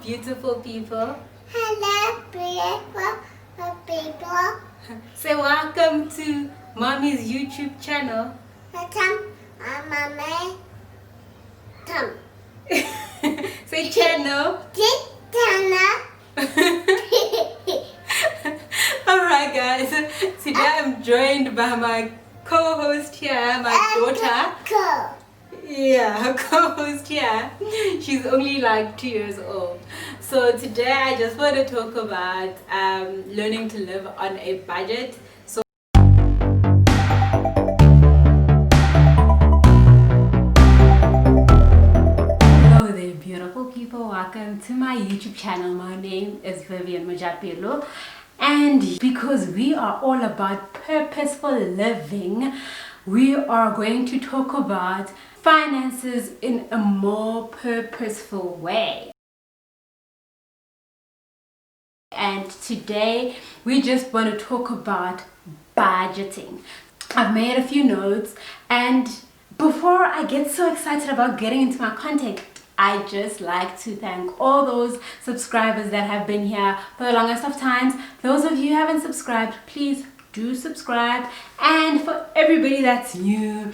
beautiful people. Hello, beautiful people. Say welcome to Mommy's YouTube channel. Mommy, Tom. Say channel. Alright guys, today I'm joined by my co-host here, my daughter. Yeah, her co-host here. She's only like 2 years old. So today I just want to talk about learning to live on a budget. So hello there beautiful people, welcome to my YouTube channel. My name is Vivienne.M, and because we are all about purposeful living, we are going to talk about finances in a more purposeful way. And today we just want to talk about budgeting. I've made a few notes, and before I get so excited about getting into my content, I just like to thank all those subscribers that have been here for the longest of times. Those of you who haven't subscribed, please do subscribe. And for everybody that's new,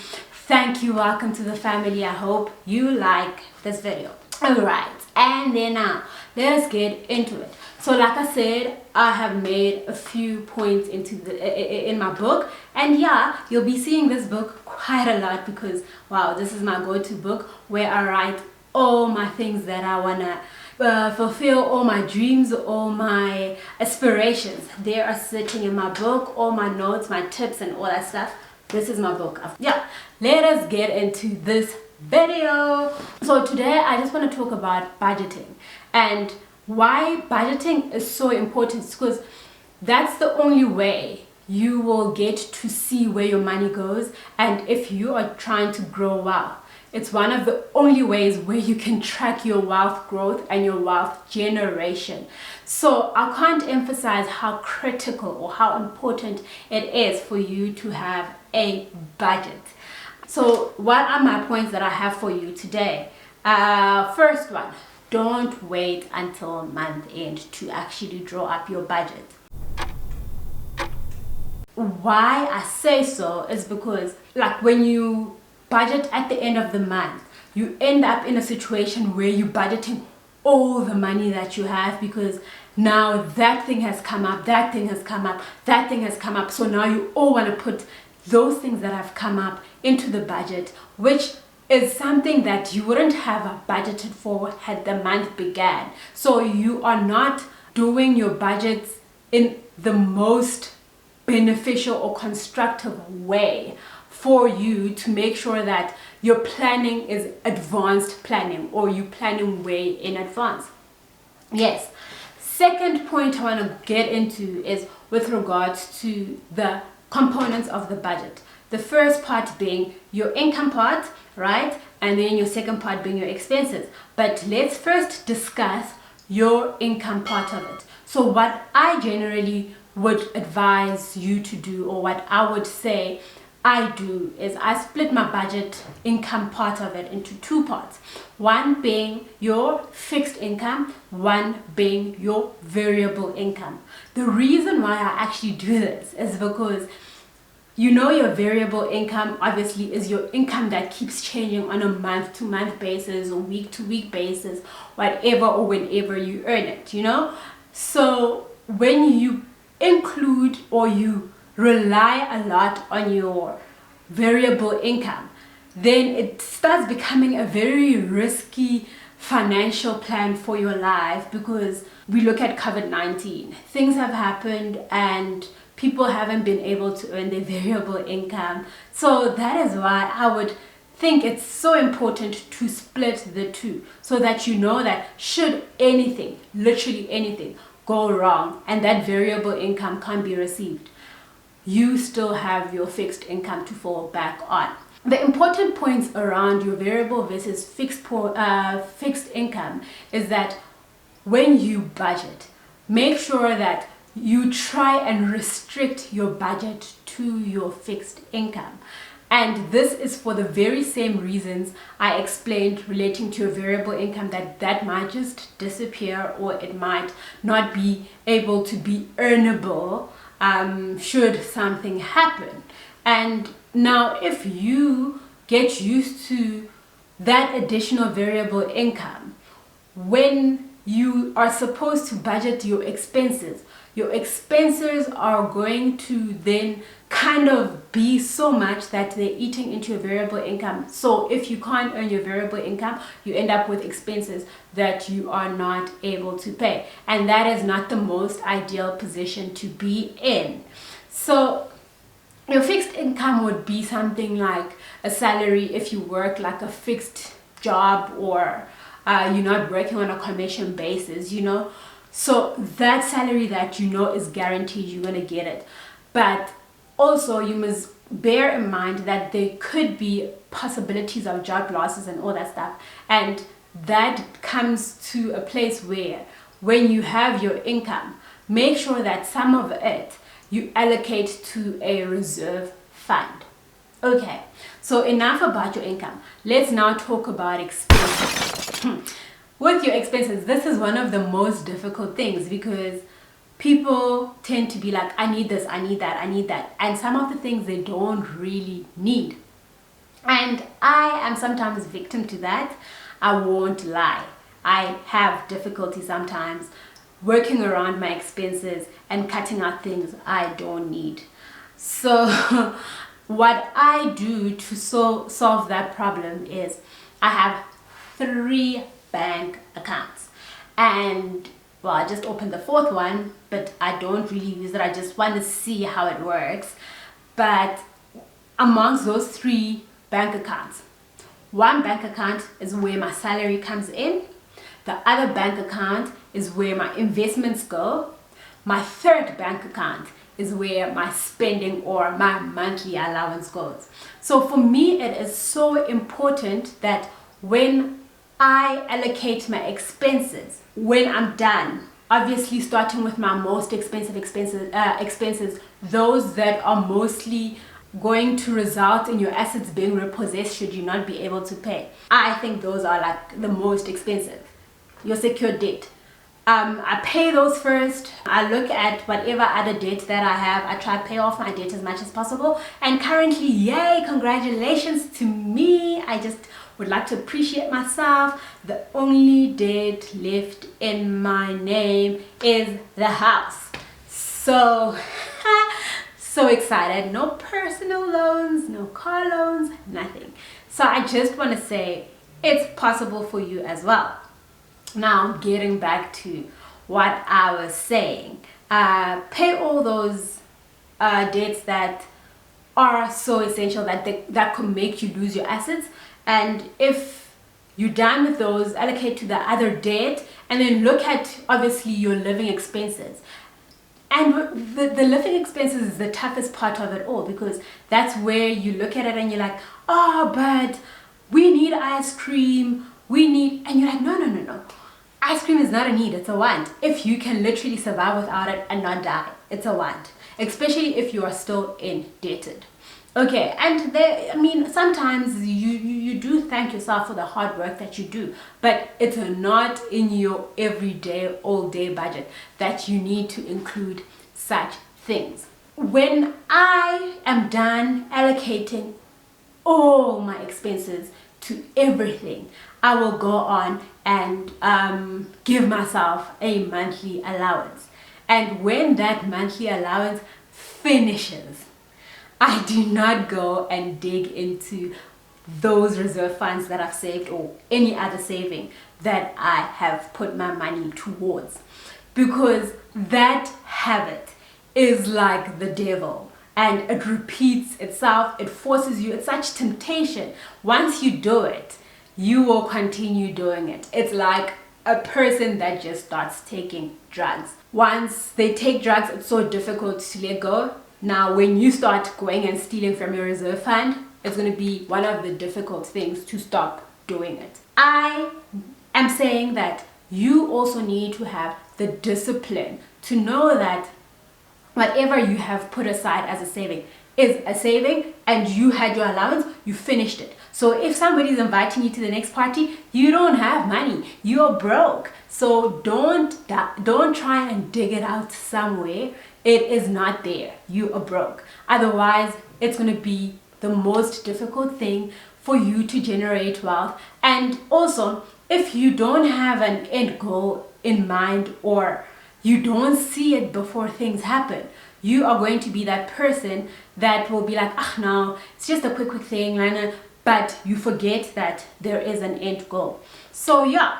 thank you, welcome to the family. I hope you like this video. Alright, and then now let's get into it. So like I said, I have made a few points in my book, and yeah, you'll be seeing this book quite a lot because wow, this is my go-to book where I write all my things that I wanna fulfill, all my dreams, all my aspirations. They are sitting in my book, all my notes, my tips and all that stuff. This is my book. Yeah, let us get into this video. So today I just want to talk about budgeting and why budgeting is so important, because that's the only way you will get to see where your money goes. And if you are trying to grow wealth, it's one of the only ways where you can track your wealth growth and your wealth generation. So I can't emphasize how critical or how important it is for you to have a budget. So what are my points that I have for you today? First one, don't wait until month end to actually draw up your budget. Why I say so is because like when you budget at the end of the month, you end up in a situation where you're budgeting all the money that you have, because now that thing has come up, that thing has come up, that thing has come up. So now you all want to put those things that have come up into the budget, which is something that you wouldn't have budgeted for had the month began. So you are not doing your budgets in the most beneficial or constructive way for you to make sure that your planning is advanced planning, or you planning way in advance. Yes. Second point I want to get into is with regards to the components of the budget. The first part being your income part, right? And then your second part being your expenses. But let's first discuss your income part of it. So what I generally would advise you to do, or what I would say I do, is I split my budget income part of it into two parts. One being your fixed income, one being your variable income. The reason why I actually do this is because you know your variable income obviously is your income that keeps changing on a month-to-month basis or week-to-week basis, whatever or whenever you earn it, you know? So when you include or you rely a lot on your variable income, then it starts becoming a very risky financial plan for your life, because we look at COVID-19. Things have happened and people haven't been able to earn their variable income. So that is why I would think it's so important to split the two, so that you know that should anything, literally anything, go wrong and that variable income can't be received, you still have your fixed income to fall back on. The important points around your variable versus fixed income is that when you budget, make sure that you try and restrict your budget to your fixed income. And this is for the very same reasons I explained relating to a variable income, that might just disappear, or it might not be able to be earnable should something happen. And now if you get used to that additional variable income, when you are supposed to budget your expenses are going to then kind of be so much that they're eating into your variable income. So if you can't earn your variable income, you end up with expenses that you are not able to pay, and that is not the most ideal position to be in. So your fixed income would be something like a salary if you work like a fixed job, or you're not working on a commission basis, you know. So that salary that you know is guaranteed, you're going to get it. But also you must bear in mind that there could be possibilities of job losses and all that stuff. And that comes to a place where when you have your income, make sure that some of it you allocate to a reserve fund. Okay, so enough about your income. Let's now talk about expenses. With your expenses, this is one of the most difficult things, because people tend to be like, I need this, I need that, I need that. And some of the things they don't really need. And I am sometimes victim to that. I won't lie. I have difficulty sometimes working around my expenses and cutting out things I don't need. So what I do to solve that problem is I have 3 bank accounts, and well, I just opened the 4th one, but I don't really use it. I just want to see how it works. But amongst those 3 bank accounts, one bank account is where my salary comes in. The other bank account is where my investments go. My 3rd bank account is where my spending or my monthly allowance goes. So for me, it is so important that when I allocate my expenses, when I'm done, obviously starting with my most expensive expenses, those that are mostly going to result in your assets being repossessed should you not be able to pay. I think those are like the most expensive. Your secured debt. I pay those first. I look at whatever other debt that I have. I try to pay off my debt as much as possible. And currently, yay, congratulations to me. I just would like to appreciate myself. The only debt left in my name is the house. So, so excited. No personal loans, no car loans, nothing. So I just want to say it's possible for you as well. Now, getting back to what I was saying, pay all those debts that are so essential that could make you lose your assets. And if you're done with those, allocate to the other debt, and then look at obviously your living expenses. And the living expenses is the toughest part of it all, because that's where you look at it and you're like, oh, but we need ice cream, and you're like, no. Ice cream is not a need, it's a want. If you can literally survive without it and not die, it's a want. Especially if you are still indebted. Okay, and sometimes you do thank yourself for the hard work that you do, but it's not in your everyday, all day budget that you need to include such things. When I am done allocating all my expenses to everything, I will go on and give myself a monthly allowance. And when that monthly allowance finishes, I do not go and dig into those reserve funds that I've saved or any other saving that I have put my money towards, because that habit is like the devil and it repeats itself. It forces you. It's such temptation. Once you do it, you will continue doing it. It's like a person that just starts taking drugs. Once they take drugs, it's so difficult to let go. Now, when you start going and stealing from your reserve fund, it's going to be one of the difficult things to stop doing it. I am saying that you also need to have the discipline to know that whatever you have put aside as a saving is a saving and you had your allowance, you finished it. So if somebody is inviting you to the next party, you don't have money, you're broke. So don't try and dig it out somewhere. It is not there. You are broke. Otherwise, it's going to be the most difficult thing for you to generate wealth. And also, if you don't have an end goal in mind, or you don't see it before things happen, you are going to be that person that will be like, ah, no, it's just a quick thing, but you forget that there is an end goal. So yeah,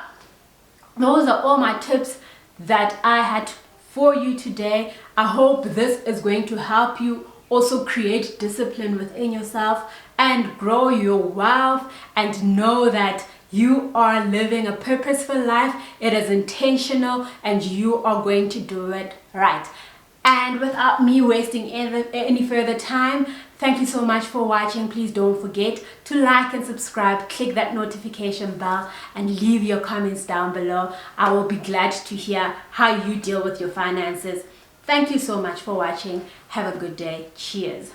those are all my tips that I had for you today. I hope this is going to help you also create discipline within yourself and grow your wealth, and know that you are living a purposeful life. It is intentional and you are going to do it right. And without me wasting any further time, thank you so much for watching. Please don't forget to like and subscribe, click that notification bell, and leave your comments down below. I will be glad to hear how you deal with your finances. Thank you so much for watching. Have a good day. Cheers.